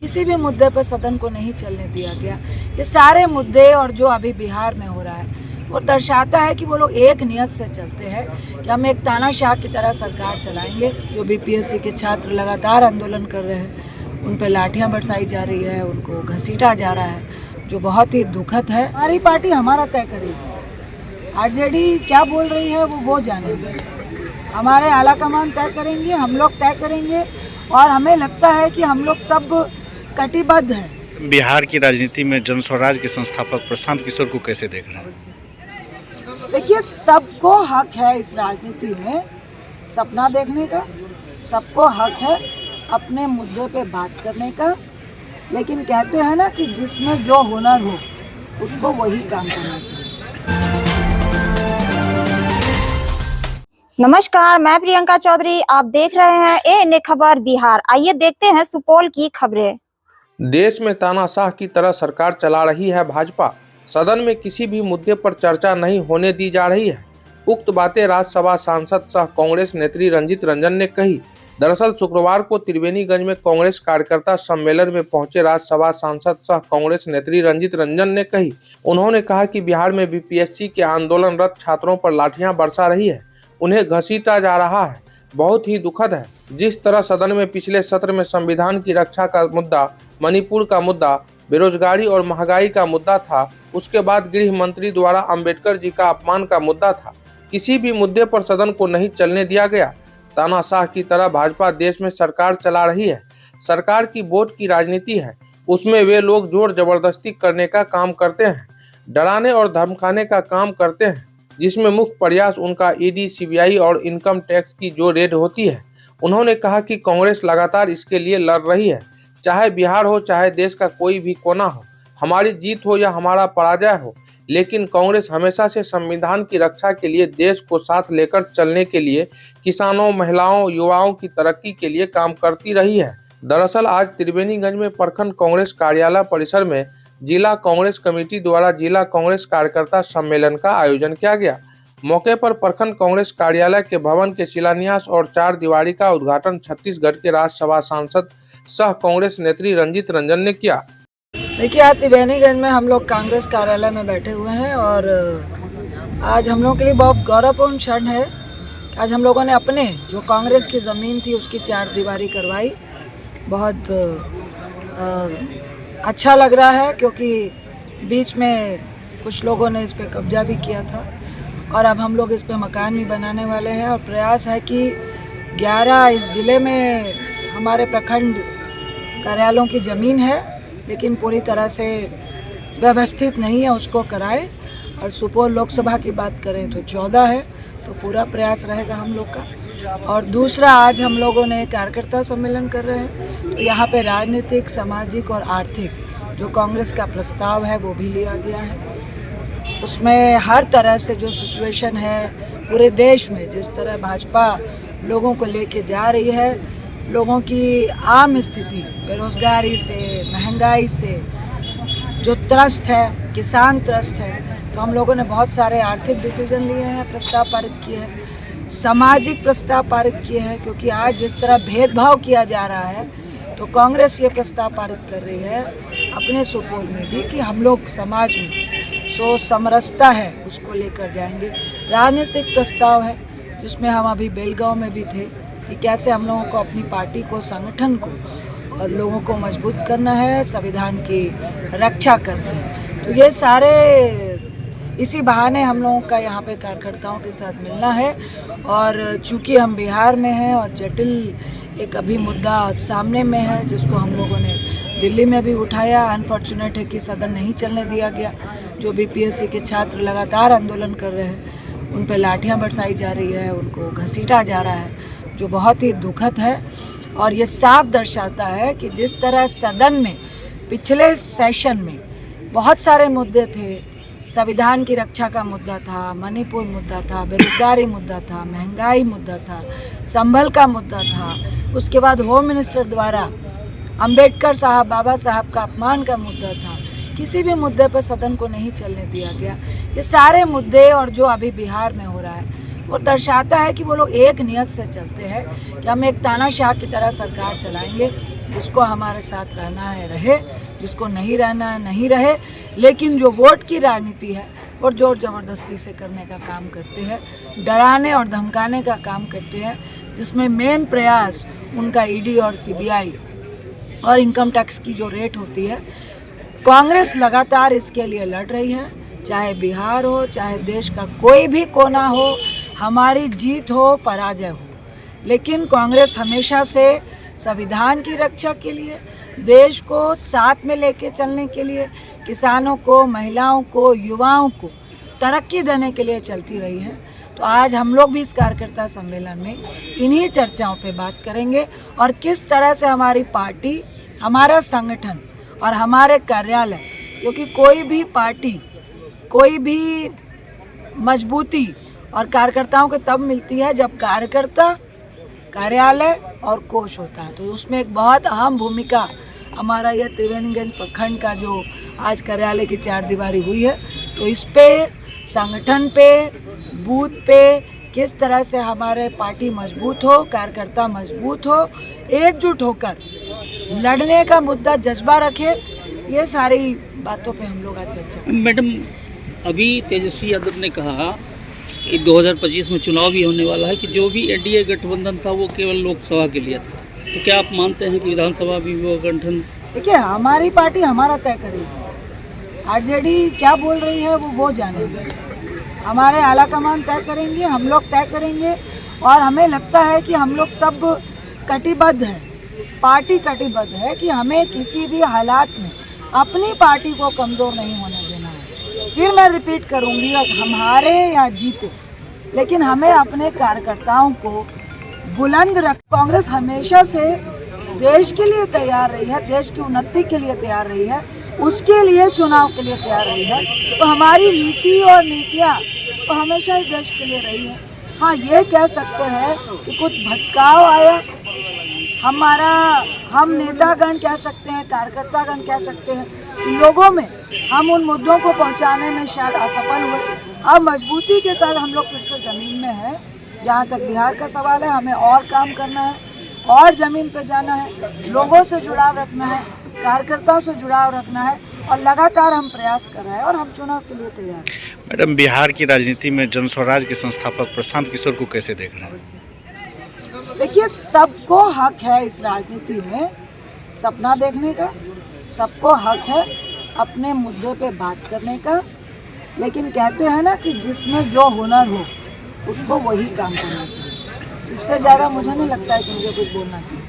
किसी भी मुद्दे पर सदन को नहीं चलने दिया गया। ये सारे मुद्दे और जो अभी बिहार में हो रहा है वो दर्शाता है कि वो लोग एक नियत से चलते हैं कि हम एक तानाशाह की तरह सरकार चलाएंगे। जो बीपीएससी के छात्र लगातार आंदोलन कर रहे हैं, उन पर लाठियां बरसाई जा रही है, उनको घसीटा जा रहा है, जो बहुत ही दुखद है। हमारी पार्टी हमारा तय करेगी, आरजेडी क्या बोल रही है वो जानेंगे। हमारे आला कमान तय करेंगे, हम लोग तय करेंगे और हमें लगता है कि हम लोग सब कटिबद्ध हैं। बिहार की राजनीति में जन स्वराज के संस्थापक प्रशांत किशोर को कैसे देख रहे हैं? देखिए, सबको हक है इस राजनीति में सपना देखने का, सबको हक है अपने मुद्दे पे बात करने का, लेकिन कहते हैं ना कि जिसमें जो हुनर हो उसको वही काम करना चाहिए। नमस्कार, मैं प्रियंका चौधरी, आप देख रहे हैं एएनए खबर बिहार। आइए देखते हैं सुपौल की खबरें। देश में तानाशाह की तरह सरकार चला रही है भाजपा। सदन में किसी भी मुद्दे पर चर्चा नहीं होने दी जा रही है। उक्त बातें राज्यसभा सांसद सह कांग्रेस नेत्री रंजीत रंजन ने कही। दरअसल शुक्रवार को त्रिवेणीगंज में कांग्रेस कार्यकर्ता सम्मेलन में पहुंचे राज्यसभा सांसद सह कांग्रेस नेत्री रंजीत रंजन ने कही। उन्होंने कहा कि बिहार में बीपीएससी के आंदोलनरत छात्रों पर लाठियां बरसा रही है, उन्हें घसीटा जा रहा है। बहुत ही दुखद है। जिस तरह सदन में पिछले सत्र में संविधान की रक्षा का मुद्दा, मणिपुर का मुद्दा, बेरोजगारी और महंगाई का मुद्दा था, उसके बाद गृह मंत्री द्वारा अंबेडकर जी का अपमान का मुद्दा था। किसी भी मुद्दे पर सदन को नहीं चलने दिया गया। तानाशाह की तरह भाजपा देश में सरकार चला रही है। सरकार की वोट की राजनीति है, उसमें वे लोग जोर जबरदस्ती करने का काम करते हैं, डराने और धमकाने का काम करते हैं, जिसमें मुख्य प्रयास उनका ईडी, सीबीआई और इनकम टैक्स की जो रेड होती है। उन्होंने कहा कि कांग्रेस लगातार इसके लिए लड़ रही है, चाहे बिहार हो चाहे देश का कोई भी कोना हो, हमारी जीत हो या हमारा पराजय हो, लेकिन कांग्रेस हमेशा से संविधान की रक्षा के लिए, देश को साथ लेकर चलने के लिए, किसानों, महिलाओं, युवाओं की तरक्की के लिए काम करती रही है। दरअसल आज त्रिवेणीगंज में प्रखंड कांग्रेस कार्यालय परिसर में जिला कांग्रेस कमेटी द्वारा जिला कांग्रेस कार्यकर्ता सम्मेलन का आयोजन किया गया। मौके पर प्रखंड कांग्रेस कार्यालय के भवन के शिलान्यास और 4 दीवारी का उद्घाटन छत्तीसगढ़ के राज्यसभा सांसद सह कांग्रेस नेत्री रंजीत रंजन ने किया। देखिए, आज त्रिवेणीगंज में हम लोग कांग्रेस कार्यालय में बैठे हुए हैं और आज हम लोगों के लिए बहुत गौरवपूर्ण क्षण है। आज हम लोगों ने अपने जो कांग्रेस की ज़मीन थी उसकी 4 दीवारी करवाई। बहुत अच्छा लग रहा है क्योंकि बीच में कुछ लोगों ने इस पे कब्जा भी किया था और अब हम लोग इस पे मकान भी बनाने वाले हैं और प्रयास है कि 11 इस ज़िले में हमारे प्रखंड कार्यालयों की ज़मीन है, लेकिन पूरी तरह से व्यवस्थित नहीं है, उसको कराएं। और सुपौल लोकसभा की बात करें तो 14 है, तो पूरा प्रयास रहेगा हम लोग का। और दूसरा, आज हम लोगों ने कार्यकर्ता सम्मेलन कर रहे हैं, तो यहाँ पे राजनीतिक, सामाजिक और आर्थिक जो कांग्रेस का प्रस्ताव है वो भी लिया गया है। उसमें हर तरह से जो सिचुएशन है पूरे देश में, जिस तरह भाजपा लोगों को लेके जा रही है, लोगों की आम स्थिति, बेरोजगारी से, महंगाई से जो त्रस्त है, किसान त्रस्त है, तो हम लोगों ने बहुत सारे आर्थिक डिसीजन लिए हैं, प्रस्ताव पारित किए हैं, सामाजिक प्रस्ताव पारित किए हैं, क्योंकि आज जिस तरह भेदभाव किया जा रहा है तो कांग्रेस ये प्रस्ताव पारित कर रही है अपने सुपौल में भी कि हम लोग समाज में जो समरसता है उसको लेकर जाएंगे। राजनीतिक प्रस्ताव है जिसमें हम अभी बेलगांव में भी थे कि कैसे हम लोगों को अपनी पार्टी को, संगठन को और लोगों को मजबूत करना है, संविधान की रक्षा करना है। तो ये सारे इसी बहाने हम लोगों का यहाँ पे कार्यकर्ताओं के साथ मिलना है। और चूंकि हम बिहार में हैं और जटिल एक अभी मुद्दा सामने में है जिसको हम लोगों ने दिल्ली में भी उठाया। अनफॉर्चुनेट है कि सदन नहीं चलने दिया गया। जो बीपीएससी के छात्र लगातार आंदोलन कर रहे हैं, उन पर लाठियाँ बरसाई जा रही है, उनको घसीटा जा रहा है, जो बहुत ही दुखद है। और ये साफ दर्शाता है कि जिस तरह सदन में पिछले सेशन में बहुत सारे मुद्दे थे, संविधान की रक्षा का मुद्दा था, मणिपुर मुद्दा था, बेरोजगारी मुद्दा था, महंगाई मुद्दा था, संभल का मुद्दा था, उसके बाद होम मिनिस्टर द्वारा अंबेडकर साहब, बाबा साहब का अपमान का मुद्दा था। किसी भी मुद्दे पर सदन को नहीं चलने दिया गया। ये सारे मुद्दे और जो अभी बिहार में हो रहा है वो दर्शाता है कि वो लोग एक नियत से चलते हैं कि हम एक तानाशाह की तरह सरकार चलाएंगे, जिसको हमारे साथ रहना है रहे, जिसको नहीं रहना है नहीं रहे, लेकिन जो वोट की राजनीति है और जोर ज़बरदस्ती से करने का काम करते हैं, डराने और धमकाने का काम करते हैं, जिसमें मेन प्रयास उनका ईडी और सीबीआई और इनकम टैक्स की जो रेट होती है। कांग्रेस लगातार इसके लिए लड़ रही है, चाहे बिहार हो, चाहे देश का कोई भी कोना हो, हमारी जीत हो पराजय हो, लेकिन कांग्रेस हमेशा से संविधान की रक्षा के लिए, देश को साथ में लेके चलने के लिए, किसानों को, महिलाओं को, युवाओं को तरक्की देने के लिए चलती रही है। तो आज हम लोग भी इस कार्यकर्ता सम्मेलन में इन्हीं चर्चाओं पे बात करेंगे और किस तरह से हमारी पार्टी, हमारा संगठन और हमारे कार्यालय, क्योंकि कोई भी पार्टी, कोई भी मजबूती और कार्यकर्ताओं को तब मिलती है जब कार्यकर्ता, कार्यालय और कोष होता है। तो उसमें एक बहुत अहम भूमिका हमारा यह त्रिवेणीगंज प्रखंड का जो आज कार्यालय की 4 दीवारी हुई है, तो इस पे संगठन पे, बूथ पे किस तरह से हमारे पार्टी मजबूत हो, कार्यकर्ता मजबूत हो, एकजुट होकर लड़ने का मुद्दा जज्बा रखे, ये सारी बातों पे हम लोग आज चर्चा। मैडम, अभी तेजस्वी यादव ने कहा कि 2025 में चुनाव भी होने वाला है कि जो भी एनडीए गठबंधन था वो केवल लोकसभा के लिए था, तो क्या आप मानते हैं कि विधानसभा भी वो गठबंधन? देखिए, हमारी पार्टी हमारा तय करेगी, आरजेडी क्या बोल रही है वो जानेंगे, हमारे आला कमान तय करेंगे, हम लोग तय करेंगे। और हमें लगता है कि हम लोग सब कटिबद्ध हैं, पार्टी कटिबद्ध है कि हमें किसी भी हालात में अपनी पार्टी को कमज़ोर नहीं होने देना है। फिर मैं रिपीट करूंगी, हम हारे या जीते, लेकिन हमें अपने कार्यकर्ताओं को बुलंद रख। कांग्रेस हमेशा से देश के लिए तैयार रही है, देश की उन्नति के लिए तैयार रही है, उसके लिए चुनाव के लिए तैयार रही है। तो हमारी नीति और नीतियाँ तो हमेशा ही देश के लिए रही है। हाँ, ये कह सकते हैं कि कुछ भटकाव आया, हम नेतागण कह सकते हैं, कार्यकर्तागण कह सकते हैं, लोगों में हम उन मुद्दों को पहुंचाने में शायद असफल हुए। अब मजबूती के साथ हम लोग फिर से ज़मीन में हैं। जहाँ तक बिहार का सवाल है, हमें और काम करना है, और ज़मीन पे जाना है, लोगों से जुड़ाव रखना है, कार्यकर्ताओं से जुड़ाव रखना है, और लगातार हम प्रयास कर रहे हैं और हम चुनाव के लिए तैयार हैं। मैडम, बिहार की राजनीति में जन स्वराज के संस्थापक प्रशांत किशोर को कैसे देख रहे हैं? देखिए, सबको हक है इस राजनीति में सपना देखने का, सबको हक है अपने मुद्दे पे बात करने का, लेकिन कहते हैं ना कि जिसमें जो हुनर हो उसको वही काम करना चाहिए। इससे ज़्यादा मुझे नहीं लगता है कि मुझे कुछ बोलना चाहिए।